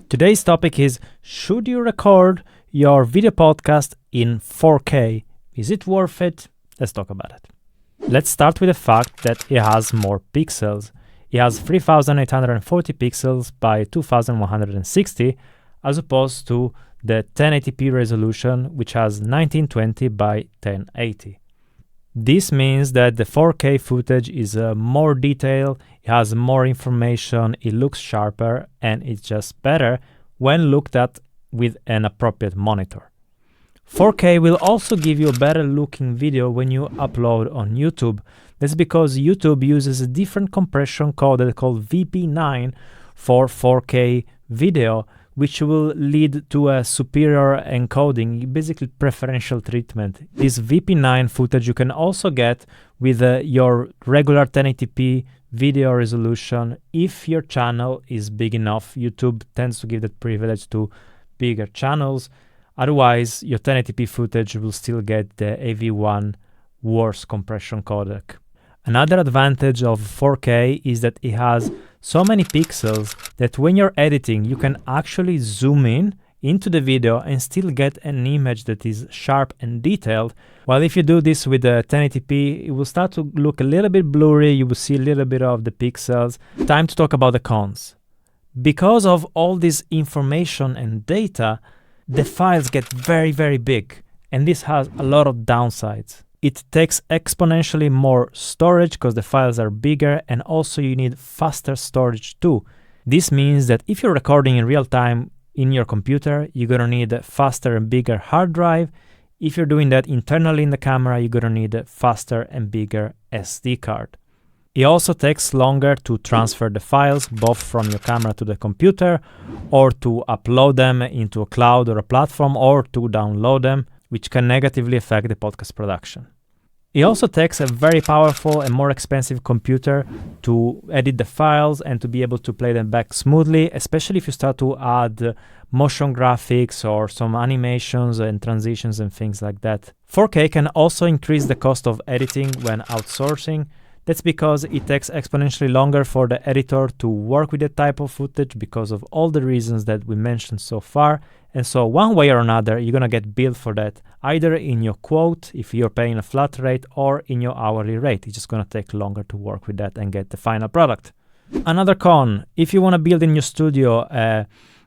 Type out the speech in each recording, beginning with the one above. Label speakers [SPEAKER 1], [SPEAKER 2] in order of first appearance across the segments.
[SPEAKER 1] Today's topic is, should you record your video podcast in 4K? Is it worth it? Let's talk about it. Let's start with the fact that it has more pixels. It has 3840 pixels by 2160 as opposed to the 1080p resolution, which has 1920 by 1080. This means that the 4K footage is more detailed, it has more information, it looks sharper, and it's just better when looked at with an appropriate monitor. 4K will also give you a better looking video when you upload on YouTube. That's because YouTube uses a different compression codec called VP9 for 4K video, which will lead to a superior encoding, basically preferential treatment. This VP9 footage you can also get with your regular 1080p video resolution if your channel is big enough. YouTube tends to give that privilege to bigger channels. Otherwise, your 1080p footage will still get the AV1 worse compression codec. Another advantage of 4K is that it has so many pixels that when you're editing, you can actually zoom in into the video and still get an image that is sharp and detailed. While if you do this with the 1080p, it will start to look a little bit blurry, you will see a little bit of the pixels. Time to talk about the cons. Because of all this information and data, the files get very, very big, and this has a lot of downsides. It takes exponentially more storage because the files are bigger, and also you need faster storage too. This means that if you're recording in real time in your computer, you're gonna need a faster and bigger hard drive. If you're doing that internally in the camera, you're gonna need a faster and bigger SD card. It also takes longer to transfer the files, both from your camera to the computer, or to upload them into a cloud or a platform, or to download them, which can negatively affect the podcast production. It also takes a very powerful and more expensive computer to edit the files and to be able to play them back smoothly, especially if you start to add motion graphics or some animations and transitions and things like that. 4K can also increase the cost of editing when outsourcing. That's because it takes exponentially longer for the editor to work with the type of footage because of all the reasons that we mentioned so far. And so one way or another, you're gonna get billed for that, either in your quote, if you're paying a flat rate, or in your hourly rate. It's just gonna take longer to work with that and get the final product. Another con, if you wanna build in your studio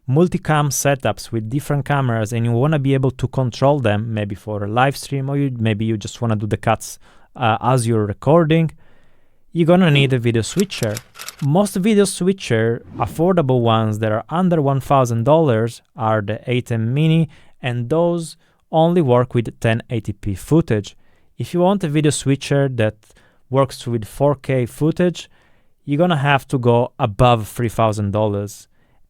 [SPEAKER 1] multicam setups with different cameras and you wanna be able to control them, maybe for a live stream, or maybe you just wanna do the cuts as you're recording, you're gonna need a video switcher. Most video switcher, affordable ones that are under $1,000 are the ATEM Mini, and those only work with 1080p footage. If you want a video switcher that works with 4K footage, you're gonna have to go above $3,000.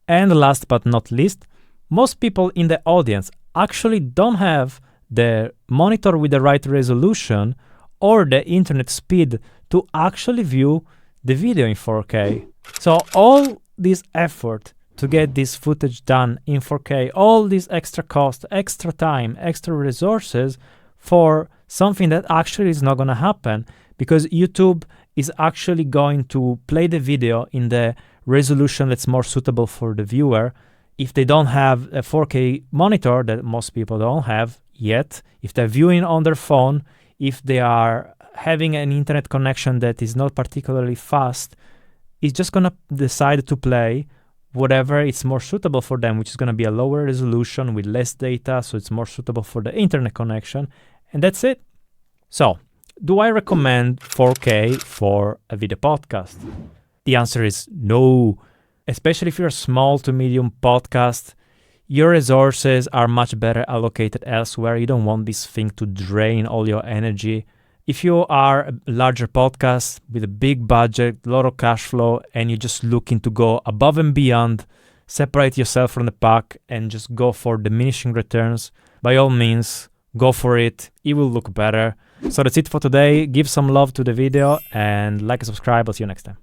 [SPEAKER 1] And last but not least, most people in the audience actually don't have the monitor with the right resolution or the internet speed to actually view the video in 4K. So all this effort to get this footage done in 4K, all this extra cost, extra time, extra resources for something that actually is not gonna happen because YouTube is actually going to play the video in the resolution that's more suitable for the viewer. If they don't have a 4K monitor, that most people don't have yet, if they're viewing on their phone, if they are having an internet connection that is not particularly fast, it's just gonna decide to play whatever is more suitable for them, which is gonna be a lower resolution with less data, so it's more suitable for the internet connection, and that's it. So, do I recommend 4K for a video podcast? The answer is no. Especially if you're a small to medium podcast, your resources are much better allocated elsewhere. You don't want this thing to drain all your energy. If you are a larger podcast with a big budget, a lot of cash flow, and you're just looking to go above and beyond, separate yourself from the pack, and just go for diminishing returns, by all means, go for it. It will look better. So that's it for today. Give some love to the video and like and subscribe. I'll see you next time.